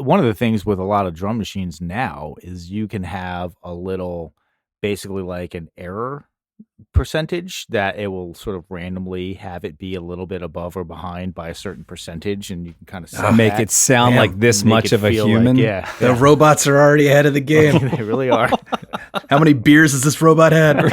one of the things with a lot of drum machines now is you can have a little, basically like an error percentage that it will sort of randomly have it be a little bit above or behind by a certain percentage, and you can kind of set make that. it sound like this Make much it of a feel human. Like, The robots are already ahead of the game. They really are. How many beers has this robot had?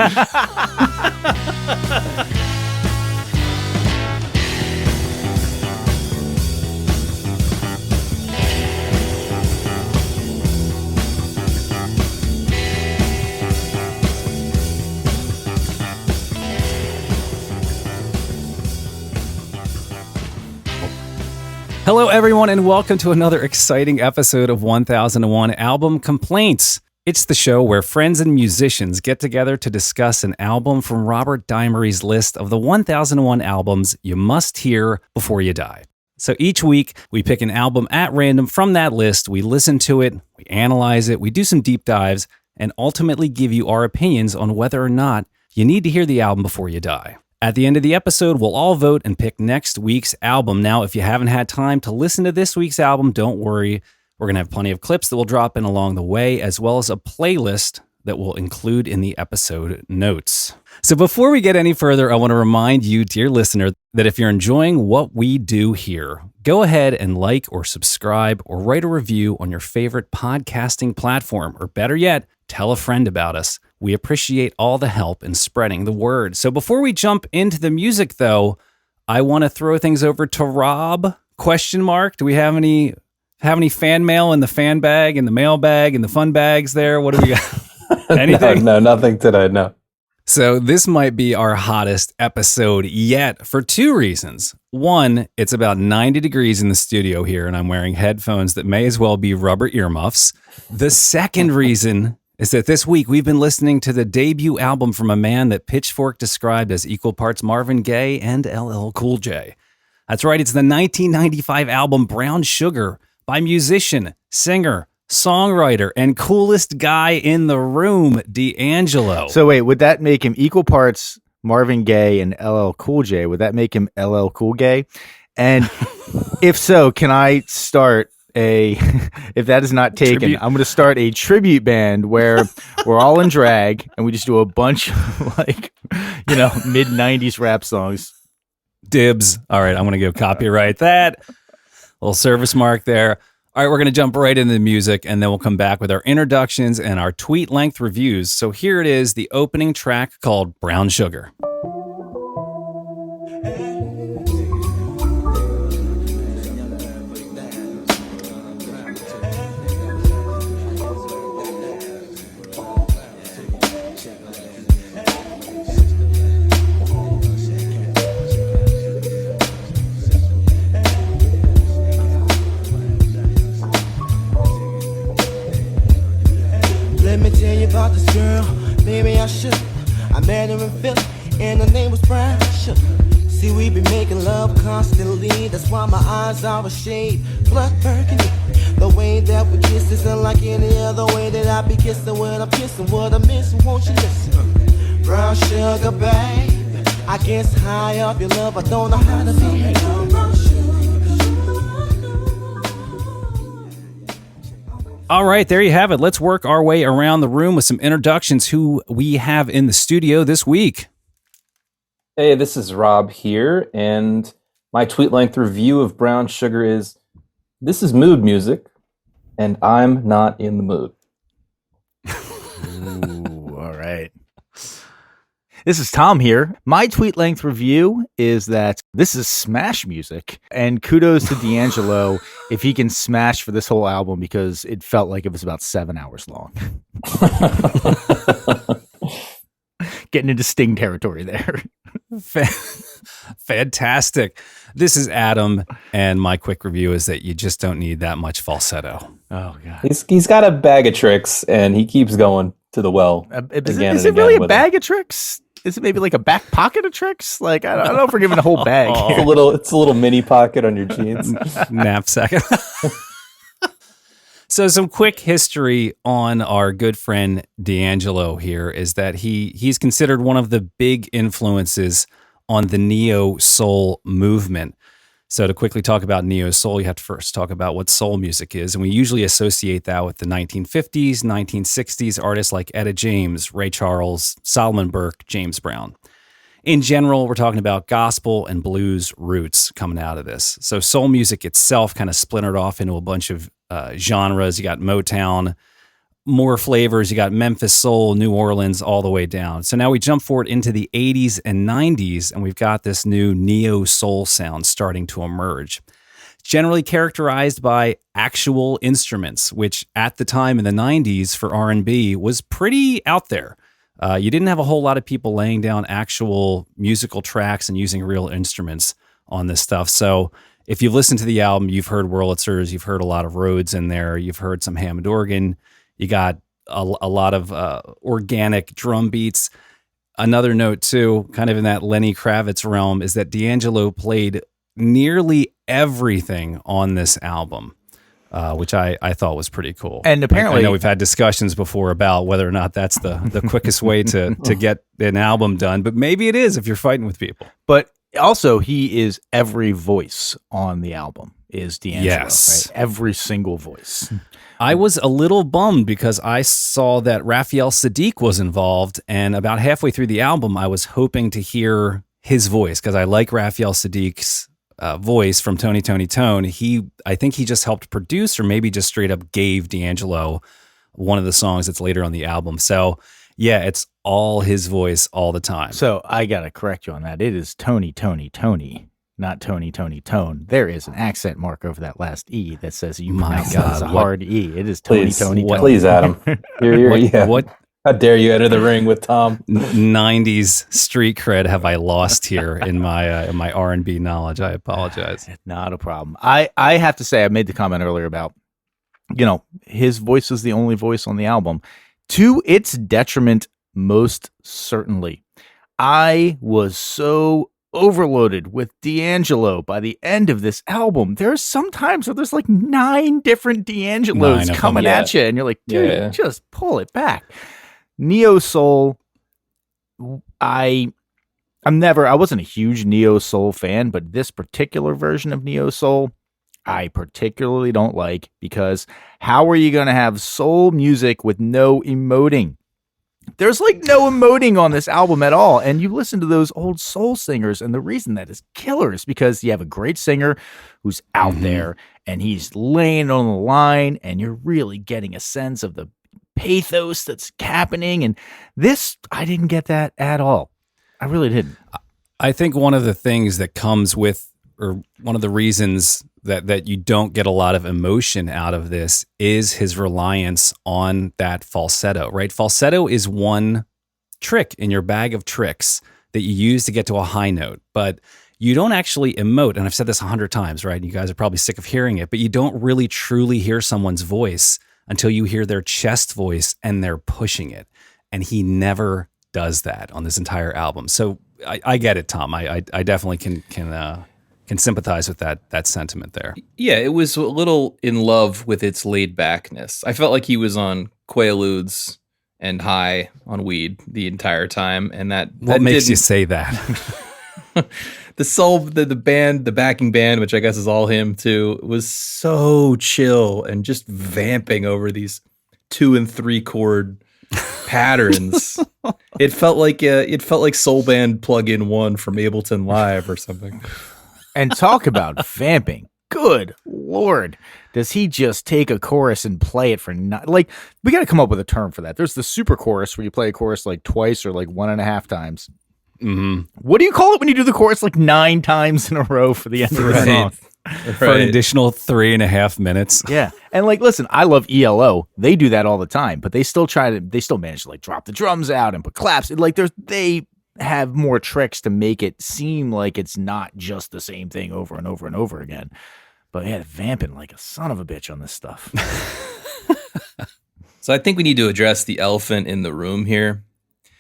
Hello, everyone, and welcome to another exciting episode of 1001 Album Complaints. It's the show where friends and musicians get together to discuss an album from Robert Dimery's list of the 1001 albums you must hear before you die. So each week, we pick an album at random from that list, we listen to it, we analyze it, we do some deep dives, and ultimately give you our opinions on whether or not you need to hear the album before you die. At the end of the episode, we'll all vote and pick next week's album. Now, if you haven't had time to listen to this week's album, don't worry. We're going to have plenty of clips that will drop in along the way, as well as a playlist that we'll include in the episode notes. So before we get any further, I want to remind you, dear listener, that if you're enjoying what we do here, go ahead and like or subscribe or write a review on your favorite podcasting platform, or better yet, tell a friend about us. We appreciate all the help in spreading the word. So before we jump into the music, though, I want to throw things over to Rob. ? Do we have any fan mail in the fan bag and the mail bag and the fun bags there? What do we got? Anything? No, nothing today, no. So this might be our hottest episode yet for two reasons. One, it's about 90 degrees in the studio here, and I'm wearing headphones that may as well be rubber earmuffs. The second reason is that this week we've been listening to the debut album from a man that Pitchfork described as equal parts Marvin Gaye and LL Cool J. That's right, it's the 1995 album Brown Sugar by musician, singer, songwriter, and coolest guy in the room, D'Angelo. So wait, would that make him equal parts Marvin Gaye and LL Cool J? Would that make him LL Cool Gay? And if so, can I start if that is not taken, tribute. I'm going to start a tribute band where we're all in drag and we just do a bunch of mid 90s rap songs. Dibs. All right, I'm going to go copyright that. Little service mark there. All right, we're going to jump right into the music, and then we'll come back with our introductions and our tweet-length reviews. So here it is, the opening track called Brown Sugar. About this girl, maybe I should. I met her in Philly, and her name was Brown Sugar. See, we be making love constantly. That's why my eyes are a shade blood burgundy. The way that we kiss isn't like any other way that I be kissing when I'm kissing. What I'm missing, won't you listen? Brown sugar, babe. I guess high up your love, I don't know how to behave. All right, there you have it. Let's work our way around the room with some introductions who we have in the studio this week. Hey, this is Rob here, and my tweet-length review of Brown Sugar is, this is mood music, and I'm not in the mood. Ooh, all right. This is Tom here. My tweet-length review is that this is smash music, and kudos to D'Angelo if he can smash for this whole album, because it felt like it was about 7 hours long. Getting into Sting territory there. Fantastic. This is Adam, and my quick review is that you just don't need that much falsetto. Oh, God. He's got a bag of tricks, and he keeps going to the well. Is it really a bag of tricks? Is it maybe like a back pocket of tricks? Like, I don't know if we're giving a whole bag. It's a little mini pocket on your jeans. Knapsack. So some quick history on our good friend D'Angelo here is that he's considered one of the big influences on the neo-soul movement. So to quickly talk about neo soul, you have to first talk about what soul music is. And we usually associate that with the 1950s, 1960s artists like Etta James, Ray Charles, Solomon Burke, James Brown. In general, we're talking about gospel and blues roots coming out of this. So soul music itself kind of splintered off into a bunch of genres. You got Motown, more flavors. You got Memphis soul, New Orleans, all the way down. So now we jump forward into the 80s and 90s, and we've got this new neo soul sound starting to emerge. Generally characterized by actual instruments, which at the time in the 90s for R&B was pretty out there. You didn't have a whole lot of people laying down actual musical tracks and using real instruments on this stuff. So if you've listened to the album, you've heard Wurlitzers, you've heard a lot of Rhodes in there, you've heard some Hammond organ, you got a lot of organic drum beats. Another note too, kind of in that Lenny Kravitz realm, is that D'Angelo played nearly everything on this album. Which I thought was pretty cool. And apparently, I know we've had discussions before about whether or not that's the quickest way to get an album done, but maybe it is if you're fighting with people. But also, he is every voice on the album is D'Angelo. Yes. Right? Every single voice. I was a little bummed because I saw that Raphael Sadiq was involved, and about halfway through the album, I was hoping to hear his voice because I like Raphael Sadiq's voice from Tony Tony Tone. I think he just helped produce, or maybe just straight up gave D'Angelo one of the songs that's later on the album. So yeah, it's all his voice all the time. So I got to correct you on that. It is Tony Tony Tony, not Tony Tony Tone. There is an accent mark over that last E that says you pronounce that as a hard E. It is Tony Tony Tone. Please, Adam. What? How dare you enter the ring with Tom? 90s street cred have I lost here in my R&B knowledge? I apologize. Not a problem. I have to say, I made the comment earlier about, his voice is the only voice on the album. To its detriment, most certainly. I was so overloaded with D'Angelo by the end of this album. There's some times where there's like 9 different D'Angelos coming at you, and you're like, dude, just pull it back. Neo soul, I wasn't a huge neo soul fan, but this particular version of neo soul, I particularly don't like, because how are you going to have soul music with no emoting? There's like no emoting on this album at all. And you listen to those old soul singers, and the reason that is killer is because you have a great singer who's out there and he's laying on the line, and you're really getting a sense of the pathos that's happening. And this, I didn't get that at all. I really didn't. I think one of the things that comes with, or one of the reasons that you don't get a lot of emotion out of this, is his reliance on that falsetto, right? Falsetto is one trick in your bag of tricks that you use to get to a high note, but you don't actually emote. And I've said this 100 times, right? You guys are probably sick of hearing it, but you don't really truly hear someone's voice until you hear their chest voice and they're pushing it. And he never does that on this entire album. So I get it, Tom. I definitely can sympathize with that sentiment there. Yeah, it was a little in love with its laid backness. I felt like he was on Quaaludes and high on weed the entire time, and what makes you say that? The band, the backing band, which I guess is all him too, was so chill and just vamping over these 2 and 3 chord patterns. It felt like Soul Band Plug-in 1 from Ableton Live or something. And talk about vamping. Good Lord. Does he just take a chorus and play it for we got to come up with a term for that. There's the super chorus where you play a chorus like twice or like 1.5 times. Mm-hmm. What do you call it when you do the chorus like 9 times in a row for the end of the song? For an additional 3.5 minutes. Yeah. And listen, I love ELO. They do that all the time, but they still manage to drop the drums out and put claps. They have more tricks to make it seem like it's not just the same thing over and over and over again. But yeah, vamping like a son of a bitch on this stuff. So I think we need to address the elephant in the room here.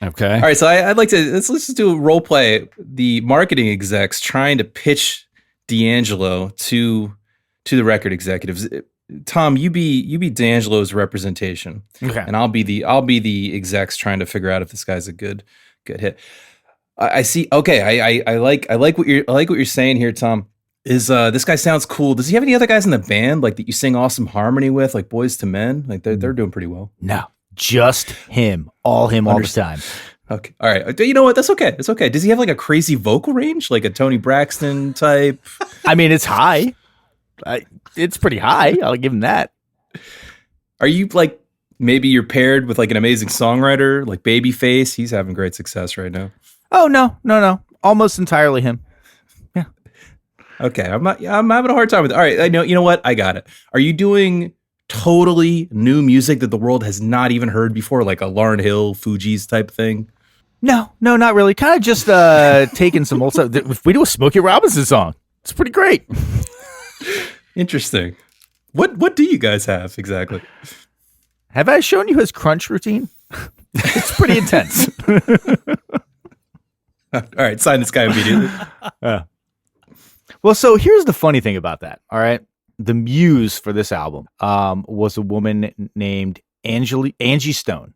Okay. All right, so I'd like to let's just do a role play. The marketing execs trying to pitch D'Angelo to the record executives. Tom, you be D'Angelo's representation, Okay, and I'll be the execs trying to figure out if this guy's a good hit. I see. Okay, I like what you're saying here, Tom. Is this guy sounds cool? Does he have any other guys in the band like that you sing awesome harmony with, like Boys to Men? Like they're doing pretty well. No, just him all the time. Okay, all right. You know what? That's okay. It's okay. Does he have like a crazy vocal range, like a Tony Braxton type? I mean, it's high. It's pretty high. I'll give him that. Are you like maybe you're paired with like an amazing songwriter like Babyface? He's having great success right now. Oh no, almost entirely him. Yeah. Okay, I'm having a hard time with it. All right, I know. You know what? I got it. Are you doing totally new music that the world has not even heard before, like a Lauryn Hill, Fugees type thing? No, not really. Kind of just taking some old stuff. If we do a Smokey Robinson song, it's pretty great. Interesting. What do you guys have exactly? Have I shown you his crunch routine? It's pretty intense. All right, sign this guy immediately. Well, so here's the funny thing about that. All right. The muse for this album was a woman named Angela Stone.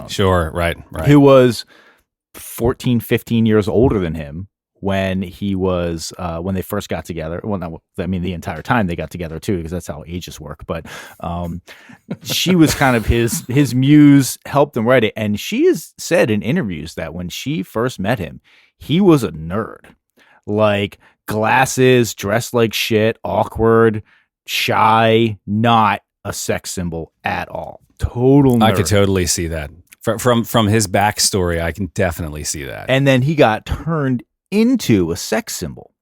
Sure, right. Who was 14, 15 years older than him when he was when they first got together. Well, no, I mean the entire time they got together too, because that's how ages work. But she was kind of his muse, helped him write it, and she has said in interviews that when she first met him, he was a nerd, like glasses, dressed like shit, awkward, shy, not a sex symbol at all. Total nerd. I could totally see that. From his backstory, I can definitely see that. And then he got turned into a sex symbol,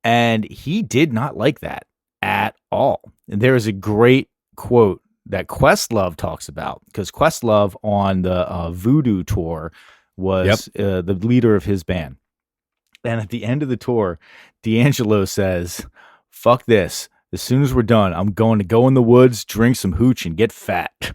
and he did not like that at all. And there is a great quote that Questlove talks about, because Questlove on the Voodoo tour was the leader of his band. And at the end of the tour, D'Angelo says, "Fuck this. As soon as we're done, I'm going to go in the woods, drink some hooch, and get fat."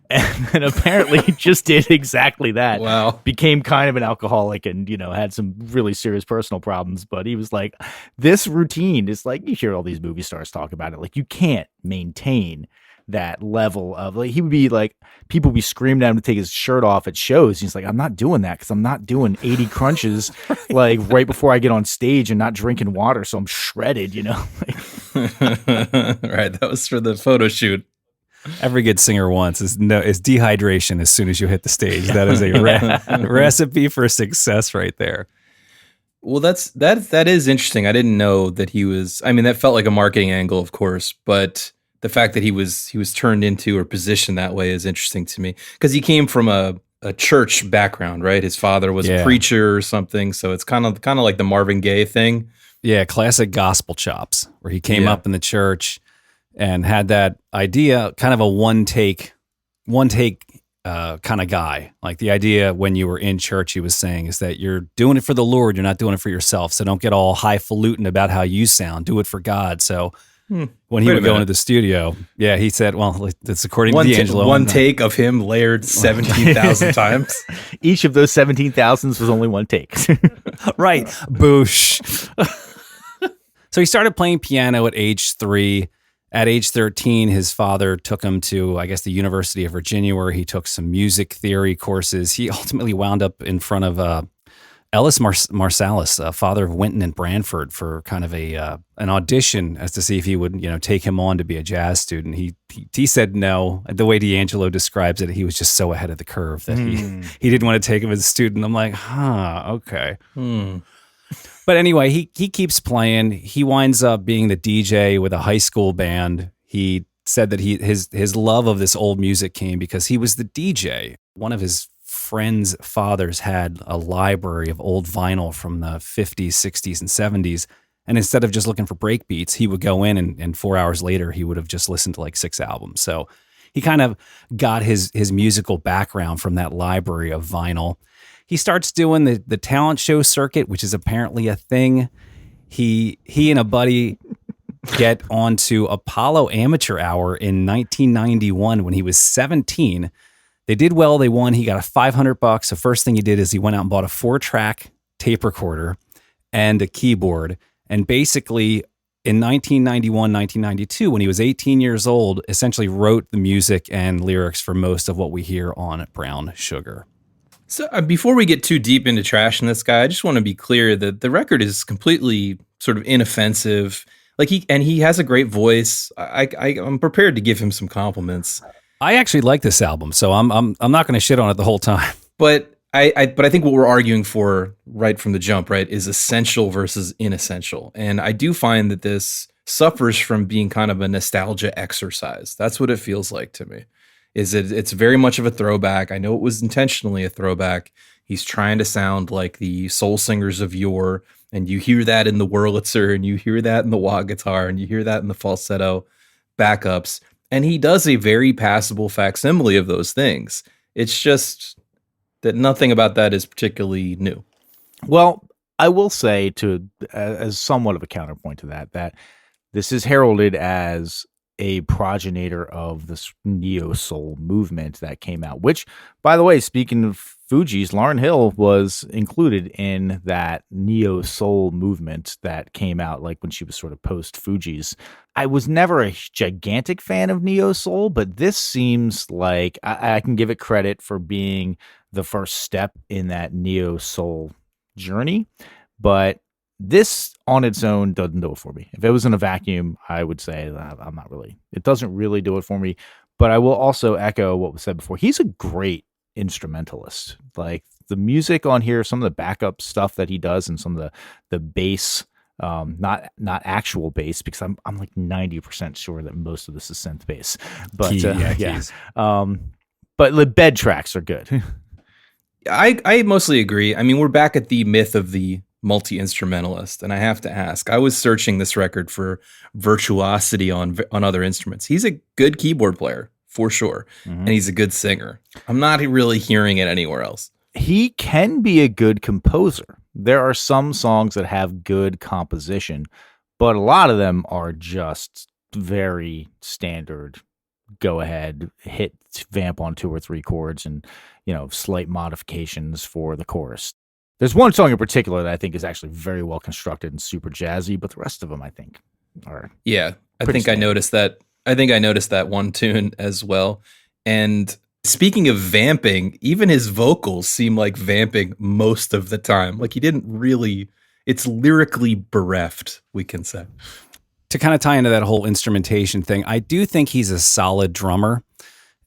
And then apparently he just did exactly that. Wow. Became kind of an alcoholic and, had some really serious personal problems. But he was like, this routine is like, you hear all these movie stars talk about it. Like, you can't maintain that level of, like, he would be like, people would be screaming at him to take his shirt off at shows. He's like, I'm not doing that because I'm not doing 80 crunches like right before I get on stage and not drinking water. So I'm shredded, Right. That was for the photo shoot. Every good singer wants is dehydration as soon as you hit the stage. That is a recipe for success right there. Well, that is interesting. I didn't know that he was. I mean, that felt like a marketing angle, of course, but the fact that he was turned into or positioned that way is interesting to me, because he came from a church background, right? His father was a preacher or something, so it's kind of like the Marvin Gaye thing. Yeah, classic gospel chops, where he came up in the church and had that idea, kind of a one take kind of guy. Like the idea when you were in church, he was saying, is that you're doing it for the Lord, you're not doing it for yourself. So don't get all highfalutin about how you sound. Do it for God. So when he would go into the studio, he said, well, it's according to D'Angelo. One take of him layered 17,000 times. Each of those 17,000s was only one take. Right. Boosh. So he started playing piano at age 3. At age 13, his father took him to, I guess, the University of Virginia, where he took some music theory courses. He ultimately wound up in front of Ellis Marsalis, father of Wynton and Branford, for kind of an audition as to see if he would, take him on to be a jazz student. He said no. The way D'Angelo describes it, he was just so ahead of the curve that he didn't want to take him as a student. I'm like, okay. But anyway, he keeps playing. He winds up being the DJ with a high school band. He said that his love of this old music came because he was the DJ. One of his friend's fathers had a library of old vinyl from the 50s, 60s, and 70s. And instead of just looking for break beats, he would go in and 4 hours later, he would have just listened to like 6 albums. So he kind of got his musical background from that library of vinyl. He starts doing the talent show circuit, which is apparently a thing. He and a buddy get onto Apollo Amateur Hour in 1991 when he was 17. They did well. They won. He got $500. The first thing he did is he went out and bought a 4-track tape recorder and a keyboard. And basically in 1991, 1992, when he was 18 years old, essentially wrote the music and lyrics for most of what we hear on Brown Sugar. So before we get too deep into trashing this guy, I just want to be clear that the record is completely sort of inoffensive. Like he has a great voice. I'm prepared to give him some compliments. I actually like this album, so I'm not going to shit on it the whole time. But I think what we're arguing for right from the jump, right, is essential versus inessential. And I do find that this suffers from being kind of a nostalgia exercise. That's what it feels like to me. It's very much of a throwback. I know it was intentionally a throwback. He's trying to sound like the soul singers of yore, and you hear that in the Wurlitzer, and you hear that in the wah guitar, and you hear that in the falsetto backups. And he does a very passable facsimile of those things. It's just that nothing about that is particularly new. Well, I will say, as somewhat of a counterpoint to that this is heralded as a progenitor of this neo-soul movement that came out, which, by the way, speaking of Fugees, Lauryn Hill was included in that neo-soul movement that came out like when she was sort of post-Fugees. I was never a gigantic fan of neo-soul, but this seems like I can give it credit for being the first step in that neo-soul journey, but this on its own doesn't do it for me. If it was in a vacuum, I would say I'm not really. It doesn't really do it for me. But I will also echo what was said before. He's a great instrumentalist. Like the music on here, some of the backup stuff that he does, and some of the bass, not actual bass, because I'm like 90% sure that most of this is synth bass. But keys. But the bed tracks are good. I mostly agree. I mean, we're back at the myth of the multi-instrumentalist, and I have to ask, I was searching this record for virtuosity on other instruments. He's a good keyboard player for sure, and he's a good singer. I'm not really hearing it anywhere else. He can be a good composer. There are some songs that have good composition, but a lot of them are just very standard. Go ahead, hit vamp on 2 or 3 chords, and slight modifications for the chorus. There's one song in particular that I think is actually very well constructed and super jazzy, but the rest of them I think are I think I noticed that. I think I noticed that one tune as well. And speaking of vamping, even his vocals seem like vamping most of the time. Like he didn't really. It's lyrically bereft, we can say. To kind of tie into that whole instrumentation thing, I do think he's a solid drummer.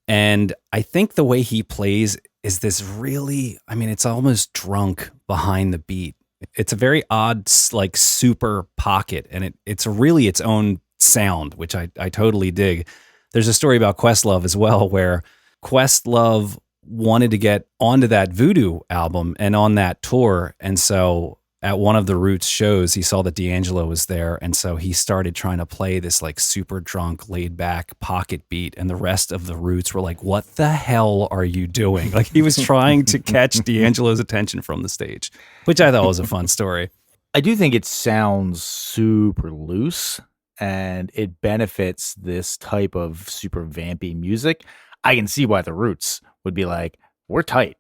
And I think the way he plays is this really, it's almost drunk behind the beat. It's a very odd, like super pocket, and it's really its own sound, which I totally dig. There's a story about Questlove as well, where Questlove wanted to get onto that Voodoo album and on that tour. And so at one of the Roots shows, he saw that D'Angelo was there. And so he started trying to play this like super drunk, laid back pocket beat. And the rest of the Roots were like, what the hell are you doing? Like he was trying to catch D'Angelo's attention from the stage, which I thought was a fun story. I do think it sounds super loose, and it benefits this type of super vampy music. I can see why the Roots would be like, we're tight.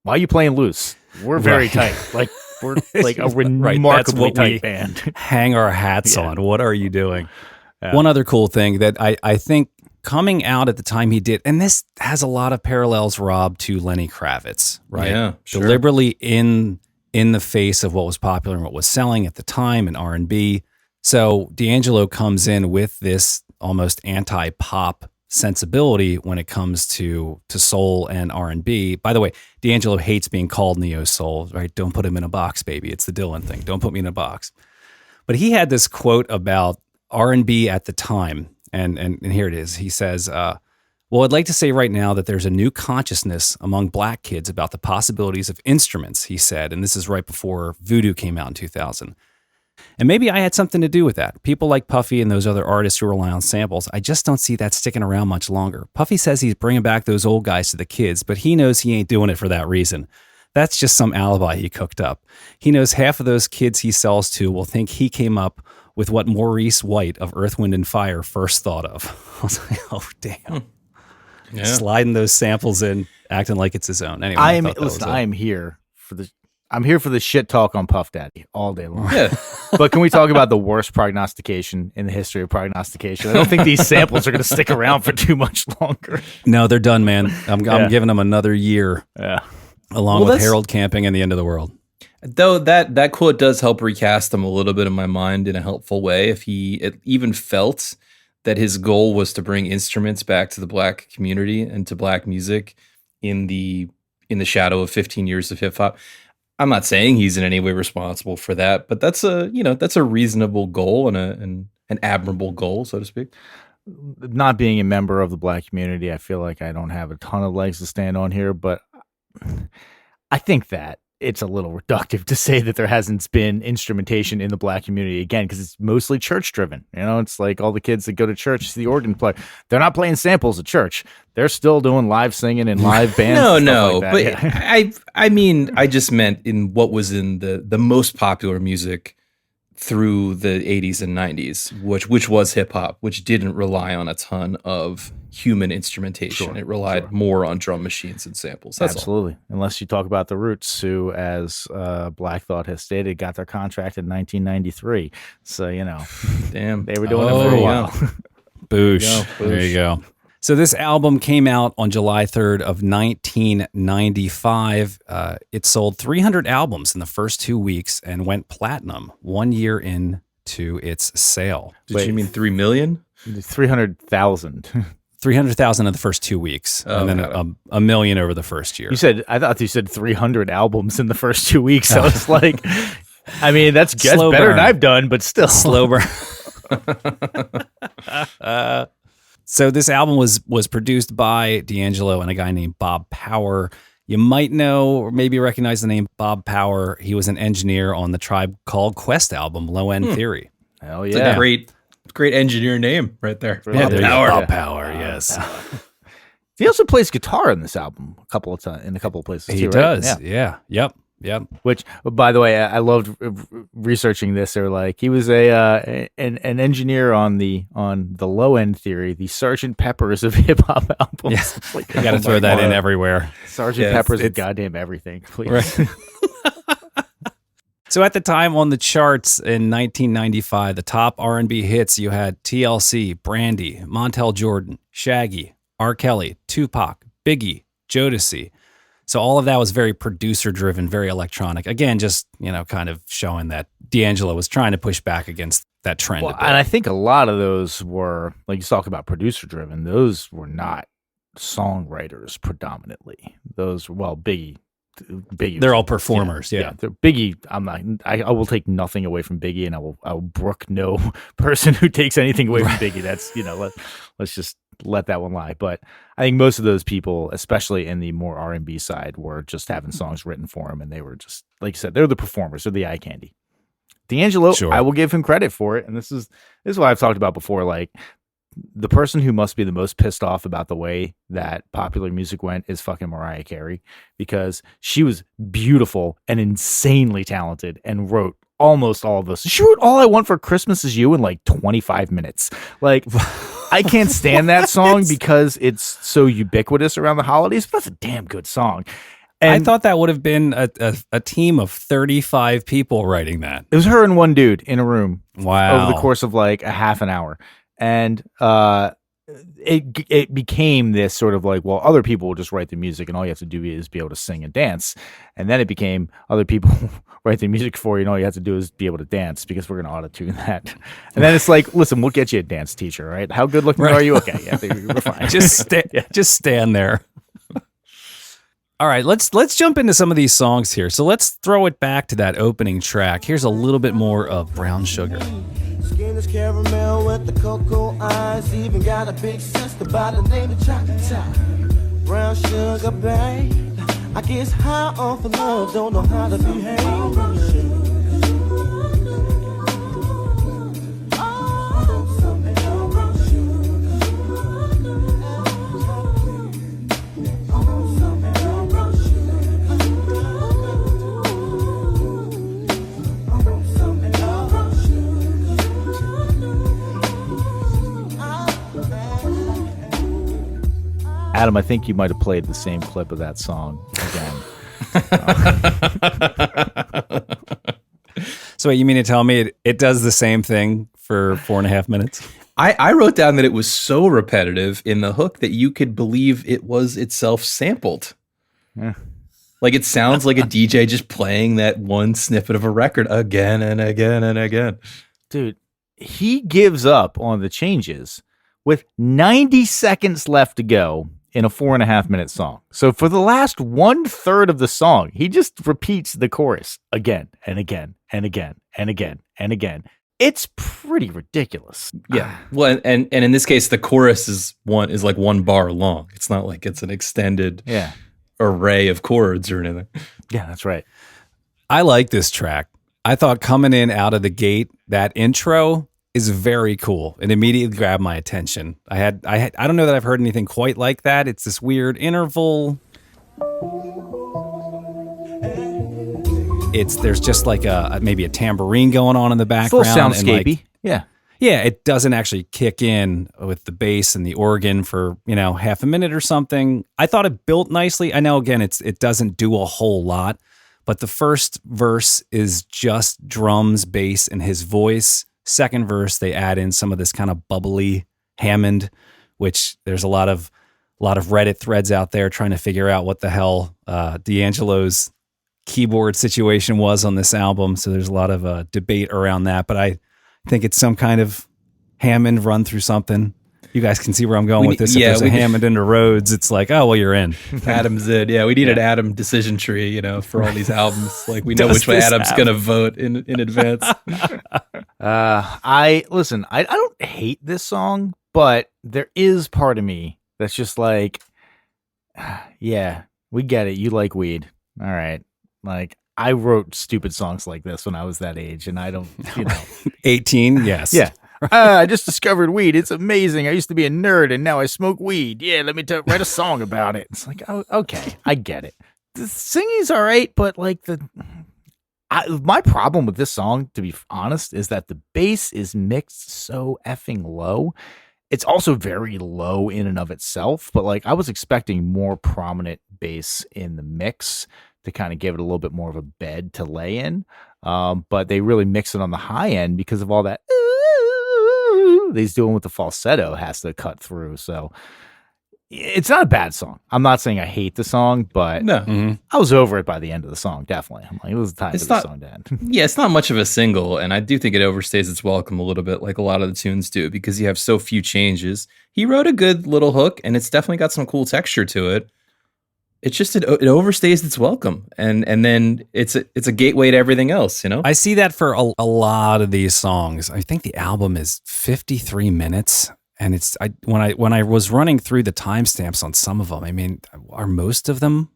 Why are you playing loose? We're very tight. Like, we're like a remarkably tight band. Hang our hats on. What are you doing? Yeah. One other cool thing that I think coming out at the time he did, and this has a lot of parallels, Rob, to Lenny Kravitz, right? Yeah, sure. Deliberately in the face of what was popular and what was selling at the time in R&B. So D'Angelo comes in with this almost anti-pop sensibility when it comes to soul and R&B. By the way, D'Angelo hates being called neo-soul, right? Don't put him in a box, baby. It's the Dylan thing. Don't put me in a box. But he had this quote about R&B at the time, and here it is. He says, well, I'd like to say right now that there's a new consciousness among black kids about the possibilities of instruments, he said, and this is right before Voodoo came out in 2000. And maybe I had something to do with that. People like Puffy and those other artists who rely on samples, I just don't see that sticking around much longer. Puffy says he's bringing back those old guys to the kids, but he knows he ain't doing it for that reason. That's just some alibi he cooked up. He knows half of those kids he sells to will think he came up with what Maurice White of Earth, Wind nd Fire first thought of. I was like, oh, damn. Yeah. Sliding those samples in, acting like it's his own. Anyway, I'm here for the shit talk on Puff Daddy all day long. Yeah. But can we talk about the worst prognostication in the history of prognostication? I don't think these samples are going to stick around for too much longer. No, they're done, man. I'm giving them another year. Yeah. Along with Harold Camping and the End of the World. Though that quote does help recast him a little bit in my mind in a helpful way. If he even felt that his goal was to bring instruments back to the Black community and to Black music in the shadow of 15 years of hip hop. I'm not saying he's in any way responsible for that, but that's a reasonable goal and an admirable goal, so to speak. Not being a member of the Black community, I feel like I don't have a ton of legs to stand on here, but I think that it's a little reductive to say that there hasn't been instrumentation in the Black community again, because it's mostly church driven. You know, it's like all the kids that go to church see the organ play. They're not playing samples at church. They're still doing live singing and live bands. No, like but yeah. I mean, I just meant in what was in the most popular music through the 80s and 90s, which was hip hop, which didn't rely on a ton of human instrumentation. Sure, it relied more on drum machines and samples. That's Absolutely. Unless you talk about the Roots, who, as Black Thought has stated, got their contract in 1993. So, you know, Damn, they were doing it for a while. Boosh. There you go. So this album came out on July 3rd of 1995. It sold 300 albums in the first 2 weeks and went platinum 1 year into its sale. Did you mean 3 million? 300,000. 300,000 in the first 2 weeks, and then a million over the first year. I thought you said 300 albums in the first 2 weeks. I was like, I mean, that's better burn. than I've done, but still. Slow burn. So this album was produced by D'Angelo and a guy named Bob Power. You might know or maybe recognize the name Bob Power. He was an engineer on the Tribe Called Quest album, Low End Theory. Hell It's yeah. a great engineer name right there. Yeah, there you go. Power. Bob Power, yes. He also plays guitar in this album a couple of times in a couple of places. He too, does. Right? Yeah. Yep. Which, by the way, I loved researching this. They're like, he was an engineer on the Low End Theory, the Sgt. Pepper's of hip hop albums. Yeah. Like, You got to throw that in everywhere. Sgt. Pepper's of goddamn everything, please. Right. So at the time on the charts in 1995, the top R&B hits, you had TLC, Brandy, Montel Jordan, Shaggy, R. Kelly, Tupac, Biggie, Jodeci. So all of that was very producer driven, very electronic. Again, just, kind of showing that D'Angelo was trying to push back against that trend. Well, and I think a lot of those were, like you talk about producer driven, those were not songwriters predominantly. Those, well, Biggie. They're all performers. Yeah. They're Biggie. I will take nothing away from Biggie, and I will brook no person who takes anything away from Biggie. That's, let's just let that one lie. But I think most of those people, especially in the more R&B side, were just having songs written for them, and they were just, like you said, they're the performers, they're the eye candy. D'Angelo, Sure. I will give him credit for it, and this is what I've talked about before. Like, the person who must be the most pissed off about the way that popular music went is fucking Mariah Carey, because she was beautiful and insanely talented and wrote almost all of those. She wrote All I Want for Christmas Is You in like 25 minutes. Like, I can't stand that song because it's so ubiquitous around the holidays, but that's a damn good song. And I thought that would have been a team of 35 people writing that. it was her and one dude in a room Wow. over the course of like a half an hour. And it became this sort of like, well, other people will just write the music and all you have to do is be able to sing and dance. And then it became other people write the music for you and all you have to do is be able to dance, because we're going to auto-tune that. And then it's like, listen, we'll get you a dance teacher, right? How good looking are you? Okay, yeah, we're fine. Just stand there. All right, let's jump into some of these songs here. So let's throw it back to that opening track. Here's a little bit more of Brown Sugar. Skin is caramel with the cocoa eyes. Even got a big sister by the name of Chocolate. Brown sugar, babe. I guess high off of love, don't know how to behave. Adam, I think you might have played the same clip of that song again. So you mean to tell me it does the same thing for 4.5 minutes? I wrote down that it was so repetitive in the hook that you could believe it was itself sampled. Yeah. Like it sounds like a DJ just playing that one snippet of a record again and again and again. Dude, he gives up on the changes with 90 seconds left to go in a 4.5 minute song. So for the last 1/3 of the song, he just repeats the chorus again and again and again and again and again. It's pretty ridiculous. Yeah. Well, and in this case, the chorus is like 1 bar long. It's not like it's an extended array of chords or anything. Yeah, that's right. I like this track. I thought coming in out of the gate, that intro is very cool. It immediately grabbed my attention. I don't know that I've heard anything quite like that. It's this weird interval. There's just like maybe a tambourine going on in the background. It's a little soundscapey. Like, yeah. Yeah, it doesn't actually kick in with the bass and the organ for, half a minute or something. I thought it built nicely. I know, again, it doesn't do a whole lot, but the first verse is just drums, bass, and his voice. Second verse, they add in some of this kind of bubbly Hammond, which there's a lot of Reddit threads out there trying to figure out what the hell D'Angelo's keyboard situation was on this album. So there's a lot of debate around that, but I think it's some kind of Hammond run through something. You guys can see where I'm going with this. If there's a Hammond into Rhodes, it's like, oh, well, you're in. Adam's in. Yeah, we need an Adam decision tree, for all these albums. Like we know which way Adam's going to vote in advance. I don't hate this song, but there is part of me that's just like, yeah, we get it. You like weed. All right. Like, I wrote stupid songs like this when I was that age, and I don't, 18, yes. Yeah. I just discovered weed. It's amazing. I used to be a nerd, and now I smoke weed. Yeah, let me write a song about it. It's like, oh, okay, I get it. The singing's all right, but like my problem with this song, to be honest, is that the bass is mixed so effing low. It's also very low in and of itself, but like I was expecting more prominent bass in the mix to kind of give it a little bit more of a bed to lay in. But they really mix it on the high end because of all that he's doing with the falsetto has to cut through. So it's not a bad song. I'm not saying I hate the song, but I was over it by the end of the song. Definitely. I'm like, it was time for the song to end. Yeah, it's not much of a single, and I do think it overstays its welcome a little bit, like a lot of the tunes do, because you have so few changes. He wrote a good little hook, and it's definitely got some cool texture to it. It's just it overstays its welcome, and then it's a gateway to everything else. I see that for a lot of these songs. I think the album is 53 minutes. And when I was running through the timestamps on some of them, I mean, are most of them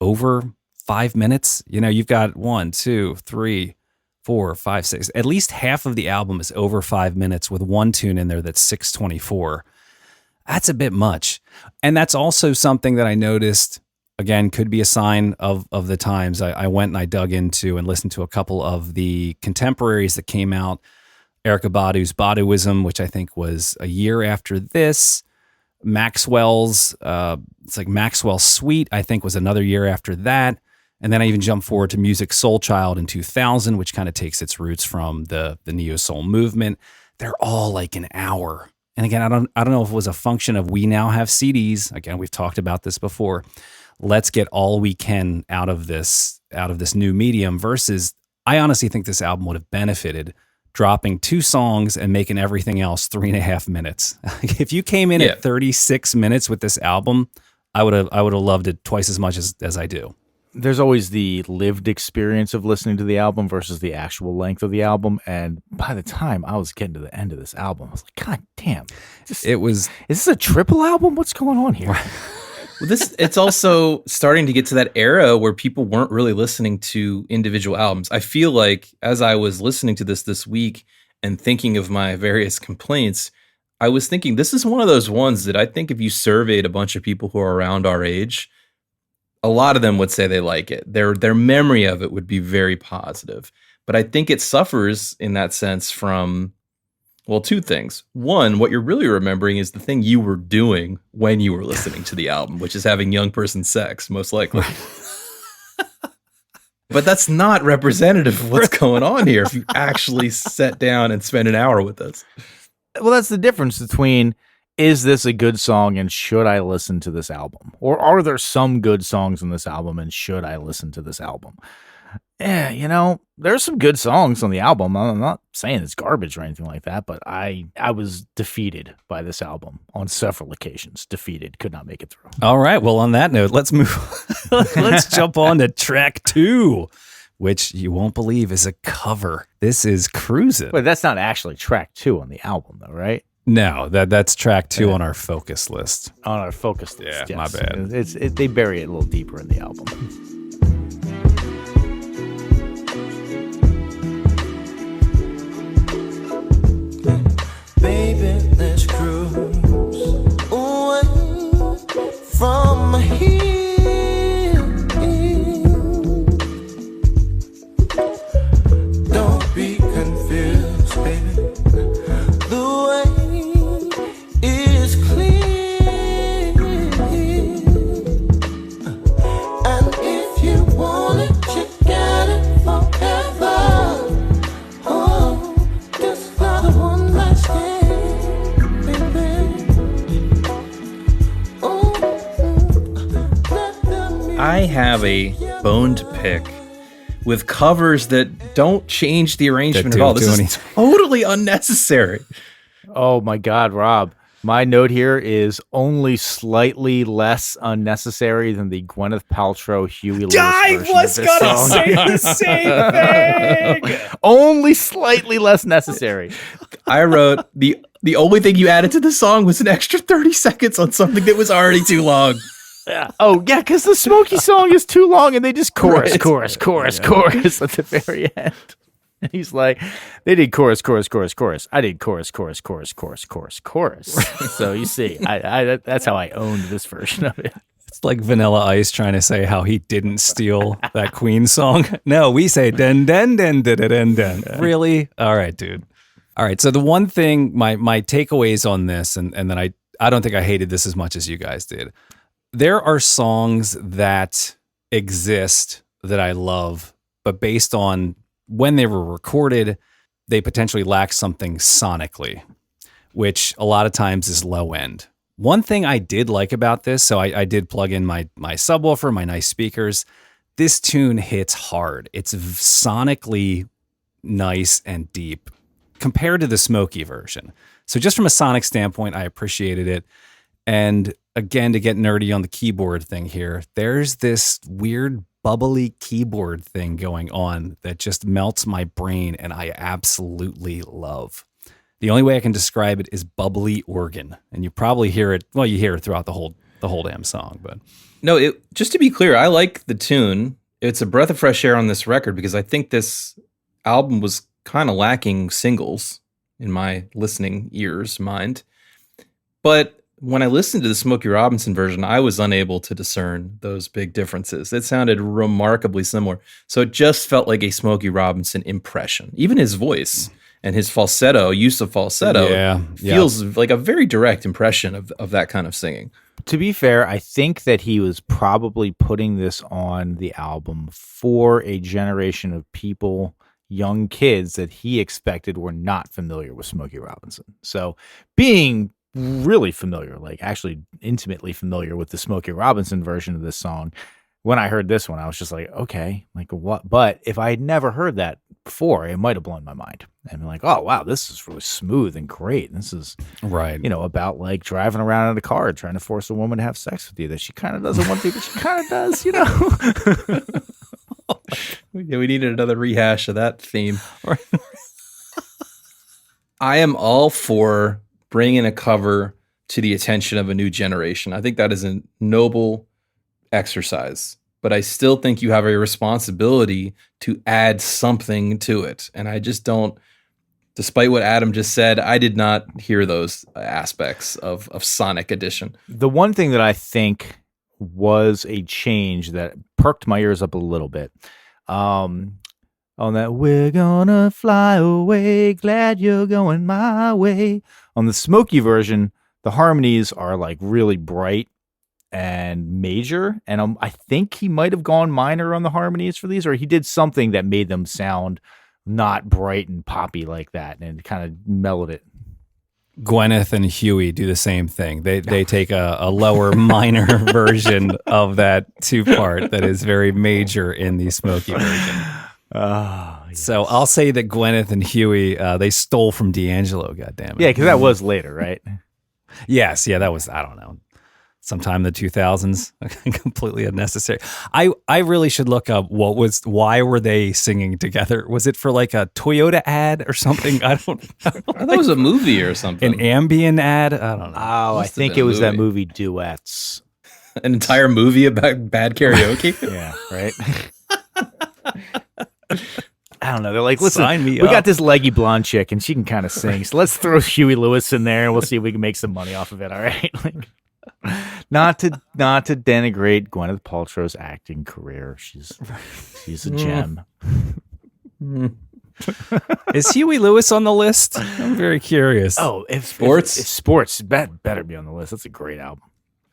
over 5 minutes? You've got 1, 2, 3, 4, 5, 6. At least half of the album is over 5 minutes with one tune in there that's 6:24. That's a bit much. And that's also something that I noticed, again, could be a sign of the times. I went and I dug into and listened to a couple of the contemporaries that came out. Erykah Badu's Baduism, which I think was a year after this. Maxwell's, it's like Maxwell's Suite, I think was another year after that. And then I even jumped forward to Music Soul Child in 2000, which kind of takes its roots from the neo-soul movement. They're all like an hour. And again, I don't know if it was a function of we now have CDs. Again, we've talked about this before. Let's get all we can out of this new medium versus I honestly think this album would have benefited dropping 2 songs and making everything else 3.5 minutes. If you came in at 36 minutes with this album, I would have loved it twice as much as I do. There's always the lived experience of listening to the album versus the actual length of the album. And by the time I was getting to the end of this album, I was like, God damn. Is this a triple album? What's going on here? Well, it's also starting to get to that era where people weren't really listening to individual albums. I feel like as I was listening to this week and thinking of my various complaints, I was thinking this is one of those ones that I think if you surveyed a bunch of people who are around our age, a lot of them would say they like it. Their memory of it would be very positive. But I think it suffers in that sense from, well, 2 things. One, what you're really remembering is the thing you were doing when you were listening to the album, which is having young person sex, most likely. But that's not representative of what's going on here if you actually sat down and spent an hour with us. Well, that's the difference between is this a good song and should I listen to this album? Or are there some good songs in this album and should I listen to this album? Yeah, there's some good songs on the album. I'm not saying it's garbage or anything like that, but I was defeated by this album on several occasions. Defeated, could not make it through. All right. Well, on that note, let's move. Let's jump on to track 2, which you won't believe is a cover. This is Cruisin'. But that's not actually track 2 on the album, though, right? No, that's track 2 on our focus list. On our focus list, Yeah, yes. my bad. They bury it a little deeper in the album. Baby, let's cruise away from here. Don't be confused, baby. The way is clear. And if you want it, you got it forever. Oh, this is not a one night stand, baby. Oh, let the music I have a bone to pick with covers that don't change the arrangement at all. This is totally unnecessary. Oh my God, Rob. My note here is only slightly less unnecessary than the Gwyneth Paltrow Huey Lewis version of this song. the same thing. Only slightly less necessary. I wrote the only thing you added to the song was an extra 30 seconds on something that was already too long. Yeah. Oh, yeah, because the Smokey song is too long and they just chorus at the very end. And he's like, they did chorus. I did chorus. So you see, I that's how I owned this version of it. It's like Vanilla Ice trying to say how he didn't steal that Queen song. No, we say den den den den den den. Really? All right, dude. All right. So the one thing, my takeaways on this, and then I don't think I hated this as much as you guys did. There are songs that exist that I love, but based on when they were recorded, they potentially lack something sonically, which a lot of times is low end. One thing I did like about this, so I did plug in my subwoofer, my nice speakers. This tune hits hard. It's sonically nice and deep compared to the Smokey version. So just from a sonic standpoint, I appreciated it. And again, to get nerdy on the keyboard thing here, there's this weird bubbly keyboard thing going on that just melts my brain and I absolutely love. The only way I can describe it is bubbly organ. And you probably hear it, well, you hear it throughout the whole damn song, but No, just to be clear, I like the tune. It's a breath of fresh air on this record because I think this album was kind of lacking singles in my listening ears mind. But when I listened to the Smokey Robinson version, I was unable to discern those big differences. It sounded remarkably similar. So it just felt like a Smokey Robinson impression. Even his voice and his use of falsetto feels like a very direct impression of that kind of singing. To be fair, I think that he was probably putting this on the album for a generation of people, young kids, that he expected were not familiar with Smokey Robinson. So being really familiar, like actually intimately familiar with the Smokey Robinson version of this song, when I heard this one, I was just like, okay, like what? But if I had never heard that before, it might have blown my mind and been like, oh wow, this is really smooth and great. This is right, about like driving around in a car trying to force a woman to have sex with you that she kind of doesn't want to, but she kind of does, We needed another rehash of that theme. I am all for bringing a cover to the attention of a new generation. I think that is a noble exercise, but I still think you have a responsibility to add something to it. And I just don't, despite what Adam just said, I did not hear those aspects of sonic addition. The one thing that I think was a change that perked my ears up a little bit, on that "We're gonna fly away, glad you're going my way." On the Smokey version, the harmonies are like really bright and major, and I think he might have gone minor on the harmonies for these, or he did something that made them sound not bright and poppy like that, and kind of mellowed it. Gwyneth and Huey do the same thing. They take a lower minor version of that 2-part that is very major in the Smokey version. So I'll say that Gwyneth and Huey, they stole from D'Angelo, goddammit. Yeah, because that was later, right? Yes, yeah, that was, I don't know, sometime in the 2000s. Completely unnecessary. I really should look up why were they singing together? Was it for like a Toyota ad or something? I don't know. I thought it was a movie or something. An Ambien ad? I don't know. Oh, I think it was that movie Duets. An entire movie about bad karaoke? Yeah, right? I don't know. They're like, listen, Sign me we up. got this leggy blonde chick and she can kind of sing. So let's throw Huey Lewis in there and we'll see if we can make some money off of it. All right. Like, not to denigrate Gwyneth Paltrow's acting career. She's a gem. Is Huey Lewis on the list? I'm very curious. Oh, if Sports? if sports better be on the list. That's a great album.